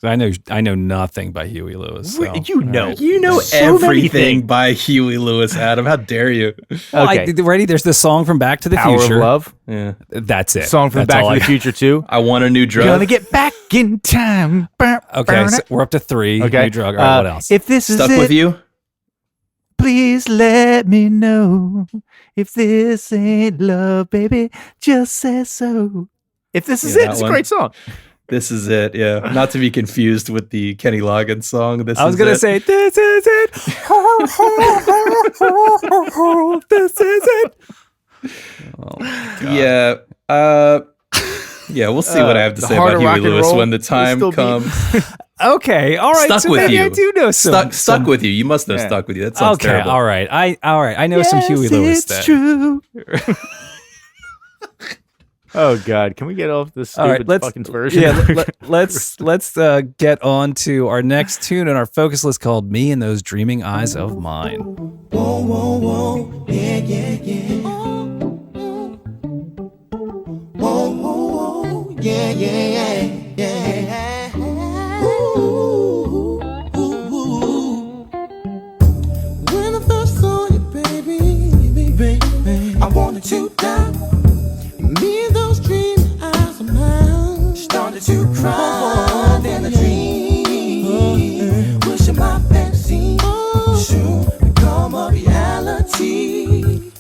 I know nothing by Huey Lewis. So. You know So many everything things. by Huey Lewis, Adam. How dare you? Well, Okay. ready? There's the song from Back to the Power Future. of Love. Yeah. That's it. Song from That's Back all to I the Future too. I want a new drug. Gonna get back in time. Okay, so we're up to 3. Okay. New drug. All right, what else? If this is Stuck it, with you? please let me know. If this ain't love, baby, just say so. If this is Yeah, it, that it's a one. great song. This is it, yeah. Not to be confused with the Kenny Loggins song. I was gonna say, this is it. This is it. Oh my God. Yeah. Yeah, we'll see what I have to the say heart about of rock Huey and Lewis roll when the will time still be- comes. Okay, all right. Stuck so with maybe you. I do know some. Stuck with you. You must know Yeah. Stuck with you. That sounds Okay, terrible. all right. I know some Huey Lewis it's stuff. true. Oh God, can we get off this All right, stupid fucking version? Yeah, let's get on to our next tune on our focus list called "Me and Those Dreaming Eyes of Mine." Whoa, whoa, whoa, yeah, yeah, yeah. Whoa, whoa, whoa, yeah, yeah, yeah. Ooh, ooh, ooh. When I first saw you, baby, I wanted you down. Me and those dream eyes of mine started to cry in a dream. Wishing my fantasy soon become a reality.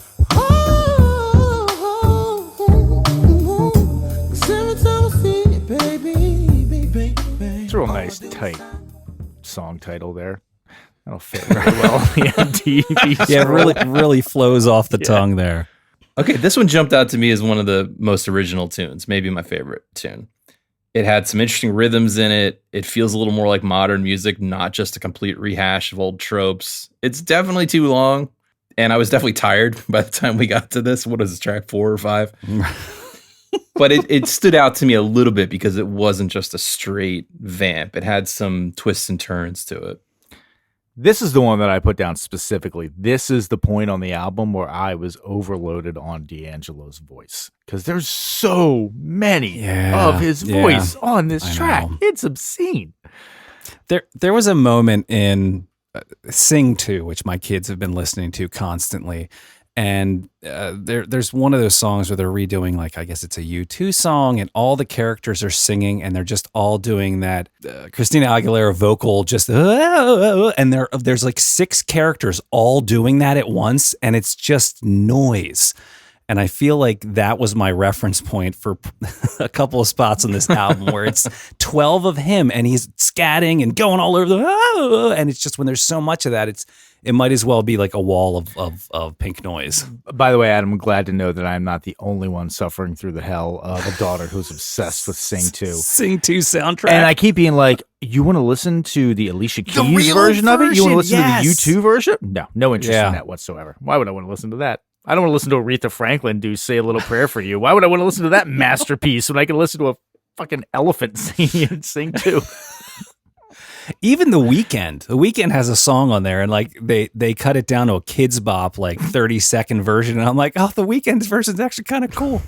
Every time I see you, baby. It's a real nice, tight song title there. That'll fit very well on the MTV. Yeah, it really flows off the tongue there. Okay, this one jumped out to me as one of the most original tunes, maybe my favorite tune. It had some interesting rhythms in it. It feels a little more like modern music, not just a complete rehash of old tropes. It's definitely too long, and I was definitely tired by the time we got to this. What is this, track 4 or 5? But it stood out to me a little bit because it wasn't just a straight vamp. It had some twists and turns to it. This is the one that I put down specifically. This is the point on the album where I was overloaded on D'Angelo's voice because there's so many of his voice on this track. know. It's obscene. There was a moment in Sing 2, which my kids have been listening to constantly. And there's one of those songs where they're redoing, like, I guess it's a U2 song, and all the characters are singing, and they're just all doing that Christina Aguilera vocal, just, and there's like 6 characters all doing that at once, and it's just noise. And I feel like that was my reference point for a couple of spots on this album where it's 12 of him, and he's scatting and going all over and it's just, when there's so much of that, it might as well be like a wall of pink noise. By the way, Adam, I'm glad to know that I'm not the only one suffering through the hell of a daughter who's obsessed with Sing 2. Sing 2 soundtrack. And I keep being like, you want to listen to the Alicia Keys version of it? You want to listen to the U2 version? No interest in that whatsoever. Why would I want to listen to that? I don't want to listen to Aretha Franklin do Say a Little Prayer for You. Why would I want to listen to that masterpiece when I can listen to a fucking elephant singing and Sing 2? Even The Weeknd has a song on there, and like they cut it down to a Kids Bop, like 30-second version, and I'm like, oh, The Weeknd's version's actually kind of cool.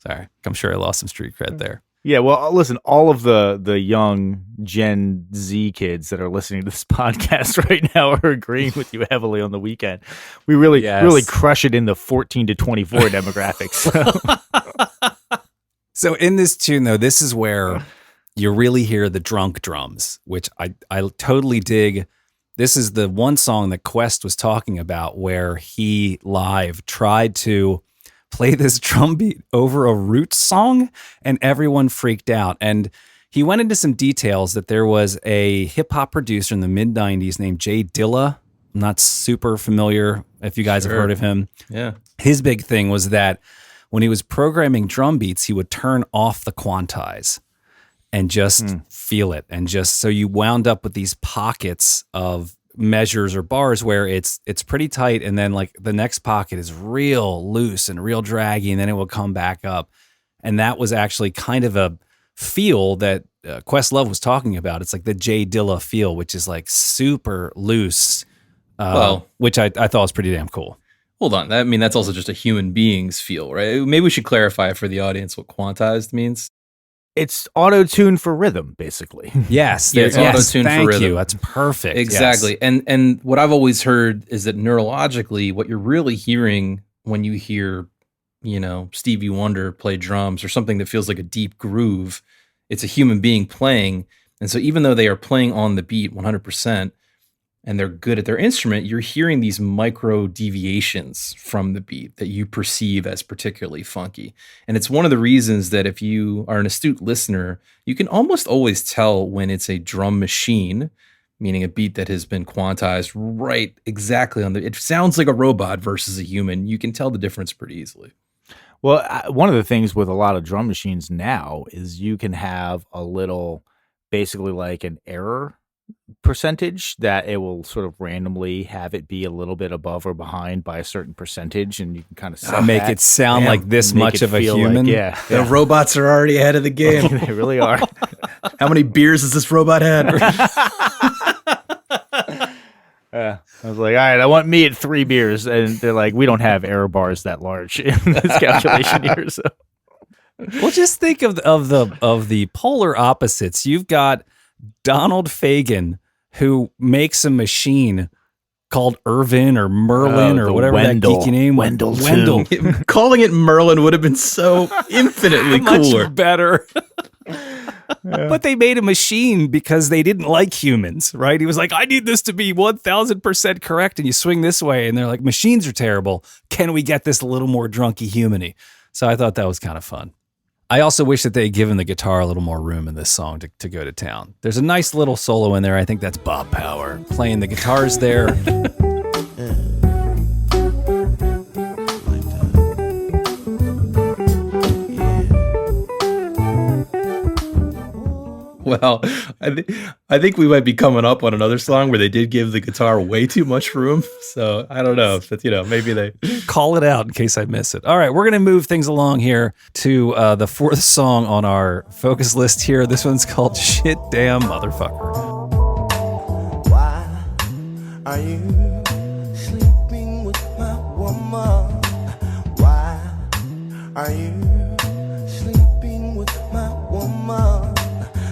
Sorry, I'm sure I lost some street cred there. Yeah, well, listen, all of the young Gen Z kids that are listening to this podcast right now are agreeing with you heavily on The Weeknd. We really crush it in the 14 to 24 demographics. So. So in this tune, though, this is where you really hear the drunk drums, which I totally dig. This is the one song that Quest was talking about where he live tried to play this drum beat over a Roots song and everyone freaked out. And he went into some details that there was a hip hop producer in the mid 90s named Jay Dilla. I'm not super familiar if you guys have heard of him. Yeah. His big thing was that when he was programming drum beats, he would turn off the quantize and just feel it. And just so you wound up with these pockets of measures or bars where it's pretty tight. And then like the next pocket is real loose and real draggy. And then it will come back up. And that was actually kind of a feel that Questlove was talking about. It's like the Jay Dilla feel, which is like super loose, which I thought was pretty damn cool. Hold on. I mean, that's also just a human being's feel, right? Maybe we should clarify for the audience what quantized means. It's auto-tune for rhythm, basically. Yes. Yeah, it's auto-tune for thank rhythm. you. That's perfect. Exactly. Yes. And what I've always heard is that neurologically, what you're really hearing when you hear, Stevie Wonder play drums or something that feels like a deep groove, it's a human being playing. And so even though they are playing on the beat 100%, and they're good at their instrument, you're hearing these micro deviations from the beat that you perceive as particularly funky. And it's one of the reasons that if you are an astute listener, you can almost always tell when it's a drum machine, meaning a beat that has been quantized right exactly on it sounds like a robot versus a human. You can tell the difference pretty easily. Well, one of the things with a lot of drum machines now is you can have a little, basically like an error percentage that it will sort of randomly have it be a little bit above or behind by a certain percentage, and you can kind of make it sound like this much of a human. Like, The robots are already ahead of the game. They really are. How many beers has this robot had? I was like, all right, I want me at 3 beers, and they're like, we don't have error bars that large in this calculation here. So, well, just think of the polar opposites. You've got Donald Fagen, who makes a machine called Irvin or Merlin or whatever Wendell. that geeky name. Wendell. Calling it Merlin would have been so infinitely cooler. Much better. But they made a machine because they didn't like humans, right? He was like, I need this to be 1000% correct. And you swing this way. And they're like, machines are terrible. Can we get this a little more drunky humany? So I thought that was kind of fun. I also wish that they had given the guitar a little more room in this song to go to town. There's a nice little solo in there. I think that's Bob Power playing the guitars there. Well, I think we might be coming up on another song where they did give the guitar way too much room. So I don't know if it's, maybe they call it out in case I miss it. All right, we're going to move things along here to the 4th song on our focus list here. This one's called Shit Damn Motherfucker. Why are you sleeping with my woman? Why are you sleeping with my woman?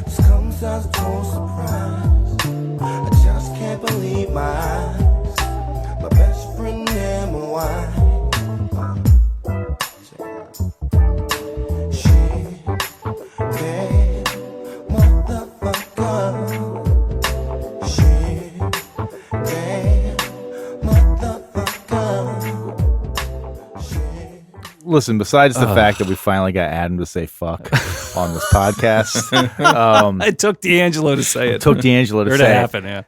This comes as a total surprise. I just can't believe my eyes. My best friend and my wife. Shit, damn, motherfucker. Shit, damn, motherfucker. Shit. listen, besides the fact that we finally got Adam to say fuck on this podcast, It took D'Angelo to say it. took D'Angelo to Or say to it. happen, yeah.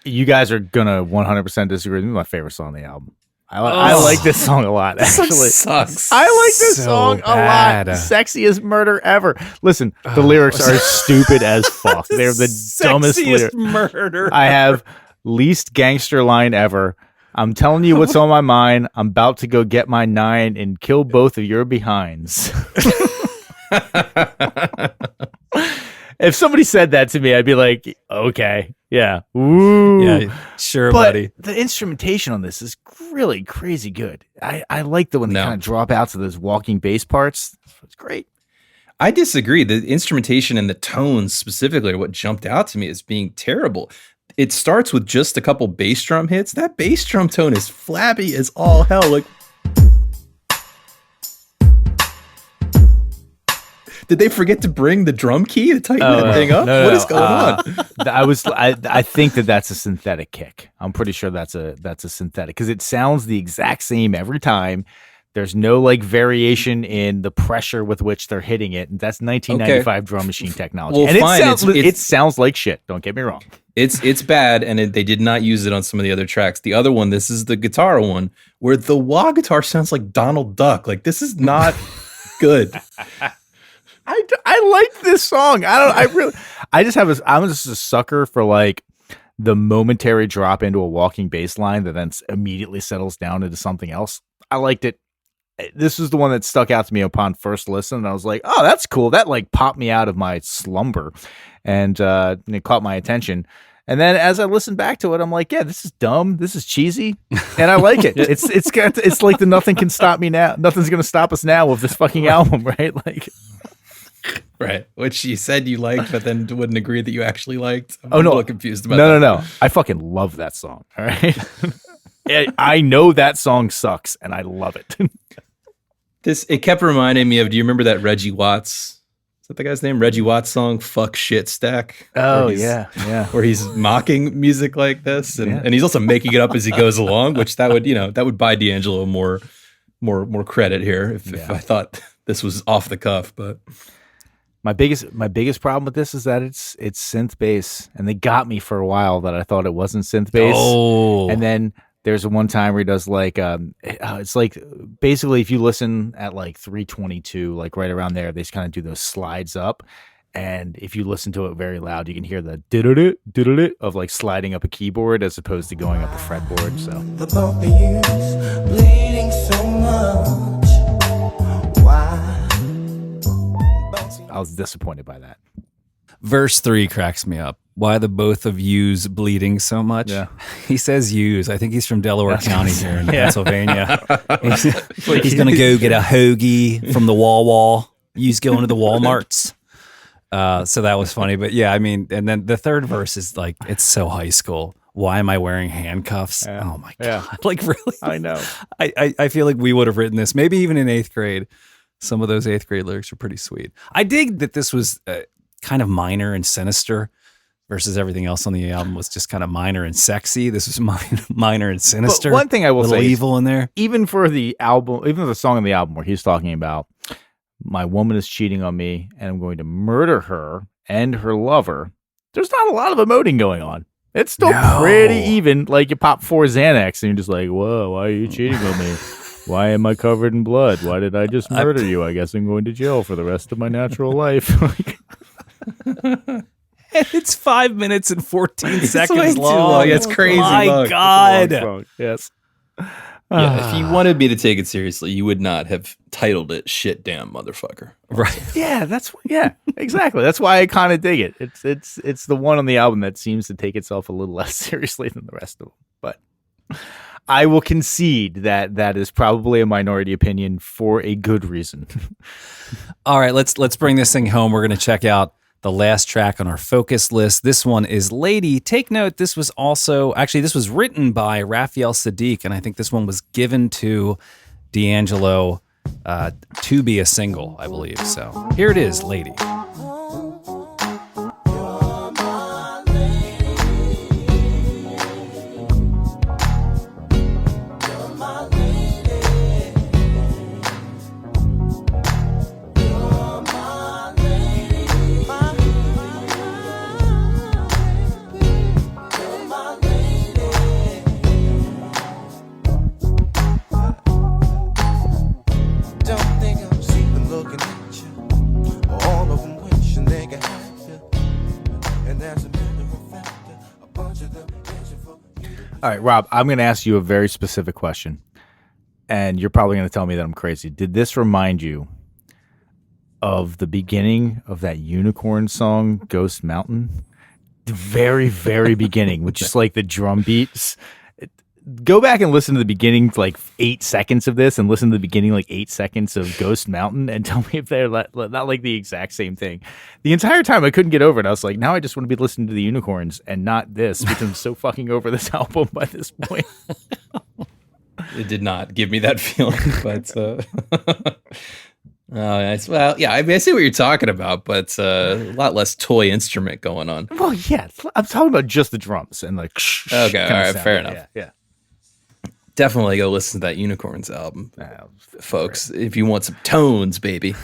You guys are gonna 100% disagree. This is my favorite song on the album. I like this song a lot, actually. Sucks. I like this So song bad. a lot. Sexiest murder ever. Listen, the lyrics are stupid as fuck. They're the dumbest Sexiest lyrics. murder. I have least gangster line ever. I'm telling you what's on my mind. I'm about to go get my 9 and kill both of your behinds. If somebody said that to me, I'd be like, okay, yeah. Ooh. Yeah, sure, But buddy. the instrumentation on this is really crazy good. I like the when they No. kind of drop out to those walking bass parts. It's great. I disagree. The instrumentation and the tones specifically are what jumped out to me as being terrible. It starts with just a couple bass drum hits. That bass drum tone is flabby as all hell. Like, Did they forget to bring the drum key to tighten that thing up? What is going on? I think that's a synthetic kick. I'm pretty sure that's a synthetic because it sounds the exact same every time. There's no like variation in the pressure with which they're hitting it. And that's 1995 drum machine technology. Well, and fine. It sounds like shit. Don't get me wrong. It's bad, and they did not use it on some of the other tracks. The other one, this is the guitar one, where the wah guitar sounds like Donald Duck. Like, this is not good. I like this song. I'm just a sucker for like the momentary drop into a walking bass line that then immediately settles down into something else. I liked it. This is the one that stuck out to me upon first listen. And I was like, oh, that's cool. That like popped me out of my slumber and it caught my attention. And then as I listened back to it, I'm like, yeah, this is dumb. This is cheesy. And I like it. It's like the nothing can stop me now. Nothing's going to stop us now of this fucking album, right? Like, right. Which you said you liked, but then wouldn't agree that you actually liked. I'm no. a little confused about that. No. I fucking love that song. All right. I know that song sucks and I love it. It kept reminding me of, do you remember that Reggie Watts? Is that the guy's name? Reggie Watts song, Fuck Shit Stack? Oh, yeah. Where he's mocking music like this. And he's also making it up as he goes along, which that would buy D'Angelo more credit here if I thought this was off the cuff. But my biggest problem with this is that it's synth bass. And they got me for a while that I thought it wasn't synth bass. Oh. And then there's one time where he does like it's like basically if you listen at like 322, like right around there, they just kind of do those slides up, and if you listen to it very loud, you can hear the did of like sliding up a keyboard as opposed to going up a fretboard. So the both of you's bleeding so much. Why? I was disappointed by that. Verse 3 cracks me up. Why the both of yous bleeding so much? Yeah. He says yous. I think he's from Delaware County here in Pennsylvania. He's going to go get a hoagie from the Wall. Yous going to the Walmarts. So that was funny. But yeah, I mean, and then the third verse is like, it's so high school. Why am I wearing handcuffs? Yeah. Oh my God. Yeah. Like really? I know. I feel like we would have written this, maybe even in 8th grade. Some of those 8th grade lyrics are pretty sweet. I dig that this was kind of minor and sinister versus everything else on the album was just kind of minor and sexy. This was minor and sinister. But one thing I will say, evil in there. Even for the album, even for the song on the album where he's talking about my woman is cheating on me and I'm going to murder her and her lover, there's not a lot of emoting going on. It's still pretty even. Like you pop 4 Xanax and you're just like, whoa, why are you cheating on me? Why am I covered in blood? Why did I just murder you? I guess I'm going to jail for the rest of my natural life. It's 5 minutes and 14 seconds long. It's crazy. My God. Yes. Yeah, if you wanted me to take it seriously, you would not have titled it "Shit Damn Motherfucker." Right? Yeah, exactly. That's why I kind of dig it. It's the one on the album that seems to take itself a little less seriously than the rest of them. But I will concede that is probably a minority opinion for a good reason. All right, let's bring this thing home. We're going to check out the last track on our focus list. This one is Lady. Take note, this was written by Raphael Sadiq, and I think this one was given to D'Angelo to be a single, I believe. So here it is, Lady. All right, Rob, I'm going to ask you a very specific question, and you're probably going to tell me that I'm crazy. Did this remind you of the beginning of that Unicorn song, Ghost Mountain? The very, very beginning, with just like the drum beats. Go back and listen to the beginning, like 8 seconds of this, and listen to the beginning, like 8 seconds of Ghost Mountain, and tell me if they're not like the exact same thing. The entire time I couldn't get over it. I was like, now I just want to be listening to the Unicorns and not this, because I'm so fucking over this album by this point. It did not give me that feeling, but Well, yeah, I mean, I see what you're talking about, but a lot less toy instrument going on. Well, yeah, I'm talking about just the drums and like. Okay, all right, fair enough. Yeah. Definitely go listen to that Unicorns album, folks, if you want some tones, baby.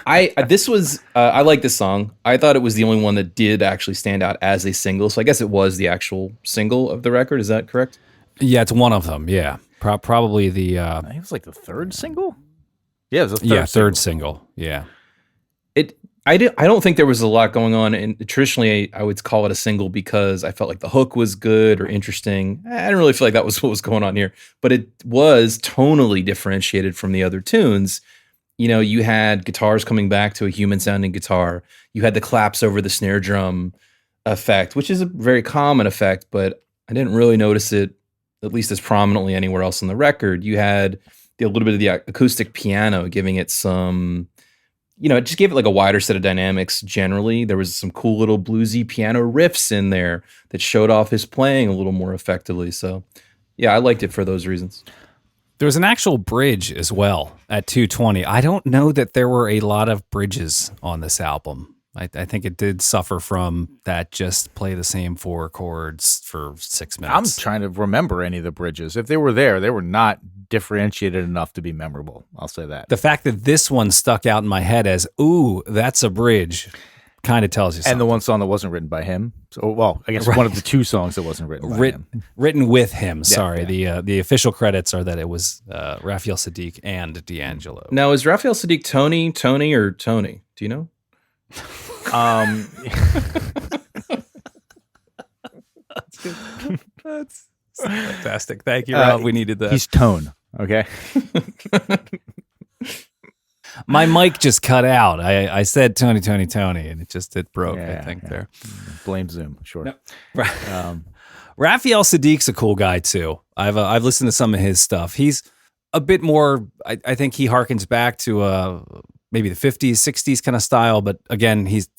I like this song. I thought it was the only one that did actually stand out as a single, so I guess it was the actual single of the record. Is that correct? Yeah, it's one of them. Yeah, probably the. I think it was like the third single. Yeah, it was the third single. Yeah. I don't think there was a lot going on, and traditionally I would call it a single because I felt like the hook was good or interesting. I didn't really feel like that was what was going on here, but it was tonally differentiated from the other tunes. You know, you had guitars coming back to a human sounding guitar. You had the claps over the snare drum effect, which is a very common effect, but I didn't really notice it at least as prominently anywhere else on the record. You had a little bit of the acoustic piano giving it some, it just gave it like a wider set of dynamics generally. There was some cool little bluesy piano riffs in there that showed off his playing a little more effectively. So, yeah, I liked it for those reasons. There was an actual bridge as well at 2:20. I don't know that there were a lot of bridges on this album. I think it did suffer from that just play the same four chords for 6 minutes. I'm trying to remember any of the bridges. If they were there, they were not differentiated enough to be memorable. I'll say that. The fact that this one stuck out in my head as, ooh, that's a bridge, kind of tells you something. And the one song that wasn't written by him. So, well, I guess one of the two songs that wasn't written by him. Written with him, sorry. Yeah. The official credits are that it was Raphael Sadiq and D'Angelo. Now, is Raphael Sadiq Tony, or Tony? Do you know? That's fantastic. Thank you, Rob. We needed that. He's Tone, okay? My mic just cut out. I said Tony, and it broke, I think, there. Blame Zoom, sure. No. Raphael Sadiq's a cool guy, too. I've listened to some of his stuff. He's a bit more, I think he harkens back to maybe the 50s, 60s kind of style, but again, he's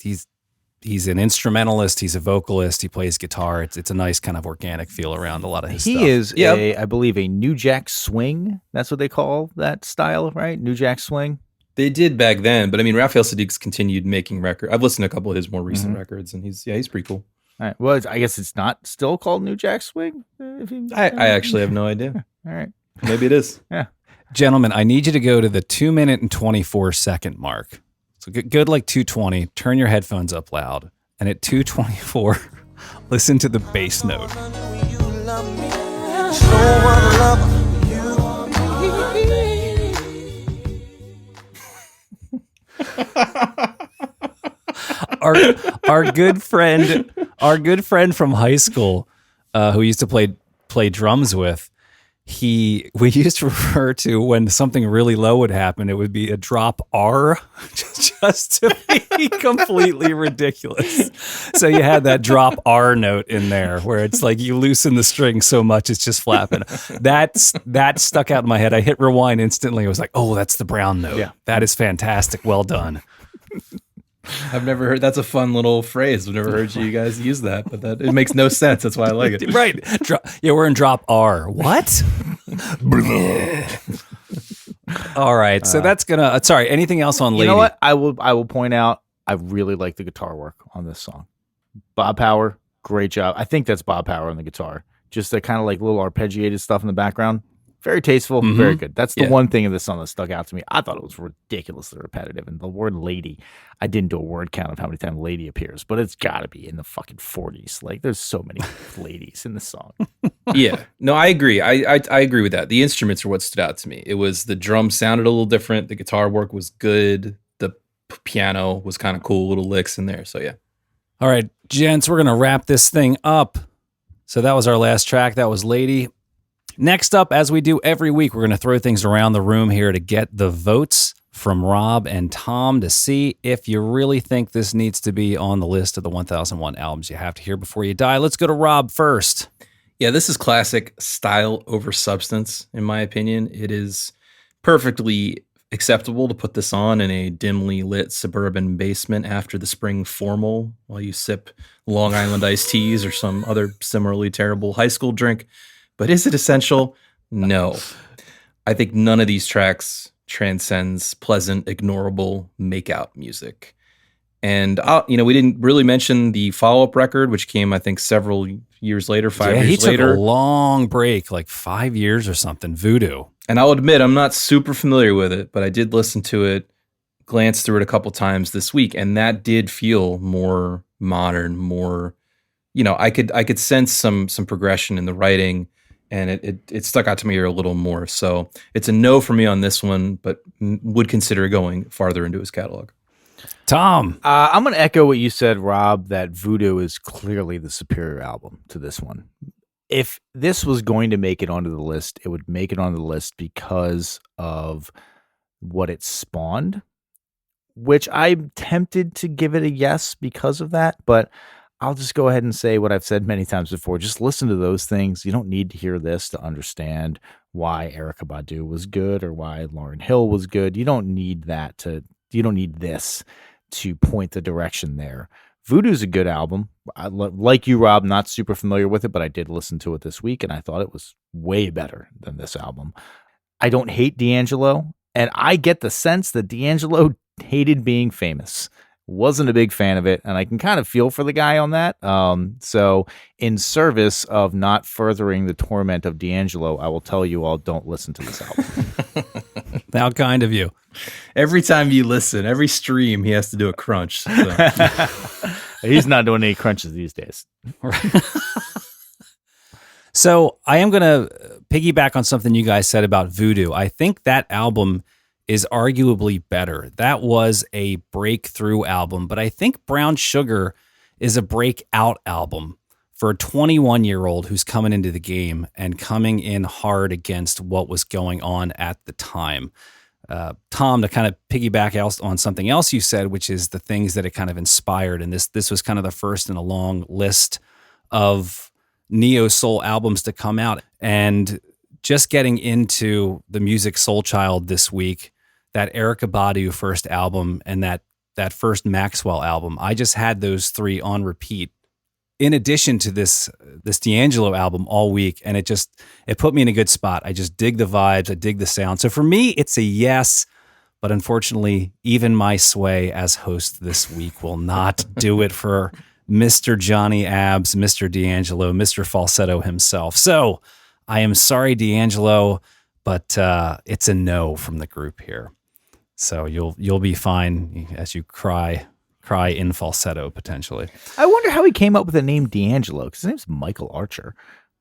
an instrumentalist, he's a vocalist, he plays guitar. It's a nice kind of organic feel around a lot of his stuff. He is, I believe, a New Jack Swing. That's what they call that style, right? New Jack Swing. They did back then, but I mean, Raphael Sadiq's continued making records. I've listened to a couple of his more recent records, and he's pretty cool. All right. Well, I guess it's not still called New Jack Swing. I actually have no idea. All right. Maybe it is. Yeah. Gentlemen, I need you to go to the 2-minute and 24-second mark. So good like 2:20, turn your headphones up loud. And at 2:24, listen to the bass note. Our good friend from high school, who used to play drums with, we used to refer to when something really low would happen, it would be a drop R, just to be completely ridiculous. So you had that drop R note in there where it's like you loosen the string so much it's just flapping. That stuck out in my head. I hit rewind instantly. I was like, oh, that's the brown note. Yeah. That is fantastic. Well done. I've never heard. That's a fun little phrase. I've never heard you guys use that, but it makes no sense. That's why I like it. Right? We're in drop R. What? All right. So that's gonna. Sorry. Anything else on Lady? You know what? I will point out. I really like the guitar work on this song. Bob Power, great job. I think that's Bob Power on the guitar. Just that kind of like little arpeggiated stuff in the background. Very tasteful, very good. That's the one thing in this song that stuck out to me. I thought it was ridiculously repetitive. And the word lady, I didn't do a word count of how many times lady appears, but it's got to be in the fucking 40s. Like, there's so many ladies in this song. Yeah. No, I agree. I agree with that. The instruments are what stood out to me. It was the drums sounded a little different. The guitar work was good. The piano was kind of cool, little licks in there. So, yeah. All right, gents, we're going to wrap this thing up. So that was our last track. That was Lady. Next up, as we do every week, we're going to throw things around the room here to get the votes from Rob and Tom to see if you really think this needs to be on the list of the 1001 albums you have to hear before you die. Let's go to Rob first. Yeah, this is classic style over substance, in my opinion. It is perfectly acceptable to put this on in a dimly lit suburban basement after the spring formal while you sip Long Island iced teas or some other similarly terrible high school drink. But is it essential? No. I think none of these tracks transcends pleasant, ignorable makeout music. And we didn't really mention the follow-up record, which came, I think, several years later, 5 years he later. took a long break, like 5 years or something. Voodoo. And I'll admit, I'm not super familiar with it, but I did listen to it, glance through it a couple times this week, and that did feel more modern, more, I could sense some progression in the writing, and it stuck out to me a little more. So it's a no for me on this one, but would consider going farther into his catalog. Tom. I'm going to echo what you said, Rob, that Voodoo is clearly the superior album to this one. If this was going to make it onto the list, it would make it onto the list because of what it spawned, which I'm tempted to give it a yes because of that, but I'll just go ahead and say what I've said many times before. Just listen to those things. You don't need to hear this to understand why Erykah Badu was good or why Lauryn Hill was good. You don't need this to point the direction there. Voodoo's a good album. Like you, Rob, not super familiar with it, but I did listen to it this week, and I thought it was way better than this album. I don't hate D'Angelo, and I get the sense that D'Angelo hated being famous. Wasn't a big fan of it, and I can kind of feel for the guy on that. So in service of not furthering the torment of D'Angelo, I will tell you all, don't listen to this album. How kind of you. Every time you listen, every stream, he has to do a crunch. So. He's not doing any crunches these days. So I am going to piggyback on something you guys said about Voodoo. I think that album is arguably better. That was a breakthrough album, but I think Brown Sugar is a breakout album for a 21-year-old who's coming into the game and coming in hard against what was going on at the time. Tom, to kind of piggyback on something else you said, which is the things that it kind of inspired, and this was kind of the first in a long list of neo-soul albums to come out. And just getting into the music Soul Child this week, that Erykah Badu first album and that first Maxwell album, I just had those three on repeat in addition to this D'Angelo album all week, and it put me in a good spot. I just dig the vibes, I dig the sound. So for me, it's a yes, but unfortunately, even my sway as host this week will not do it for Mr. Johnny Abs, Mr. D'Angelo, Mr. Falsetto himself. So I am sorry, D'Angelo, but it's a no from the group here. So you'll be fine as you cry in falsetto potentially. I wonder how he came up with the name D'Angelo, because his name's Michael Archer,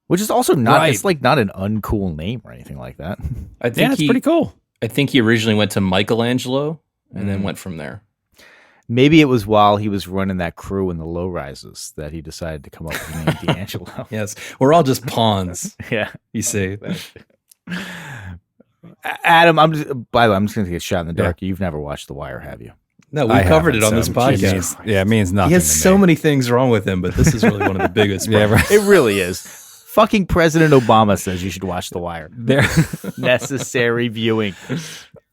which is also not right. It's like not an uncool name or anything like that. I think it's pretty cool. I think he originally went to Michelangelo and then went from there. Maybe it was while he was running that crew in the low rises that he decided to come up with the name D'Angelo. Yes, we're all just pawns. Yeah, You see. Adam, by the way, I'm just going to take a shot in the dark. Yeah. You've never watched The Wire, have you? No, we covered it on this podcast. It means nothing. He has so many things wrong with him, but this is really one of the biggest. Yeah, right. It really is. Fucking President Obama says you should watch The Wire. Necessary viewing.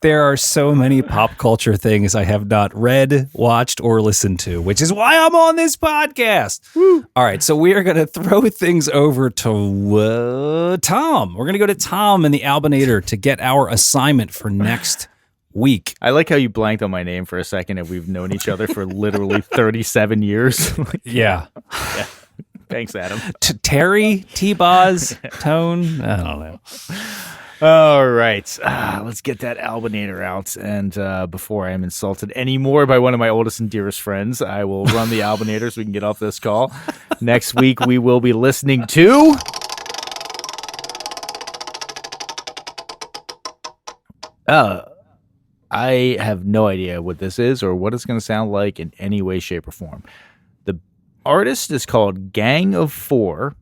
There are so many pop culture things I have not read, watched, or listened to, which is why I'm on this podcast. Woo. All right, so we are going to throw things over to Tom. We're going to go to Tom and the Albinator to get our assignment for next week. I like how you blanked on my name for a second, and we've known each other for literally 37 years. Yeah. Thanks, Adam. Terry, T-Boz, Tone, I don't know. All right, let's get that Albinator out. And before I am insulted anymore by one of my oldest and dearest friends, I will run the Albinator so we can get off this call. Next week, we will be listening to... I have no idea what this is or what it's going to sound like in any way, shape, or form. The artist is called Gang of Four,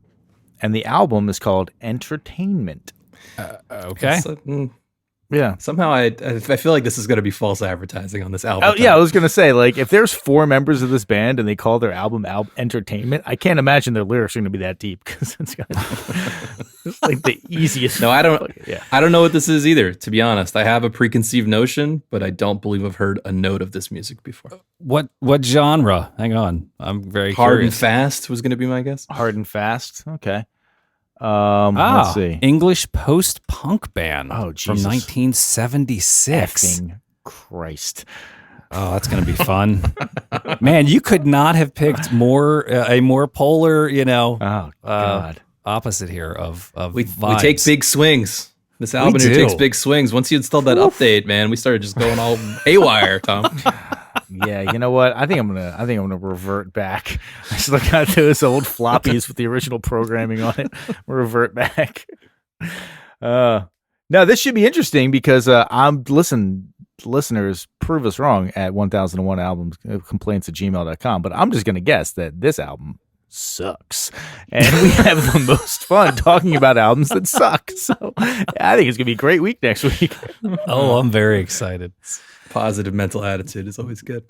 and the album is called Entertainment. Okay. Yeah. Somehow I feel like this is going to be false advertising on this album. Oh, yeah, I was going to say, like, if there's four members of this band and they call their album Entertainment, I can't imagine their lyrics are going to be that deep, because it's going to be like the easiest. No, I don't know what this is either, to be honest. I have a preconceived notion, but I don't believe I've heard a note of this music before. What genre? Hang on. I'm very Hard curious. and Fast was going to be my guess. Hard and Fast. Okay. Let's see. English post-punk band Oh, from Jesus. 1976. Effing Christ. Oh, that's going to be fun. Man, you could not have picked a more polar, Oh, God. opposite here of We vibes. take big swings. This album here do. takes big swings. Once you installed that update, man, we started just going all haywire, Tom. Yeah, you know what? I think I'm gonna revert back. I just look at those old floppies with the original programming on it. Revert back. No, this should be interesting because listeners, prove us wrong at 1001 albums complaints@gmail.com. But I'm just gonna guess that this album sucks, and we have the most fun talking about albums that suck. So I think it's gonna be a great week next week. Oh, I'm very excited. Positive mental attitude is always good.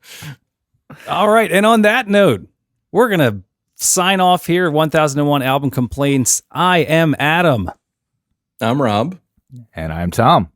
All right. And on that note, we're going to sign off here. 1001 Album Complaints. I am Adam. I'm Rob. And I'm Tom.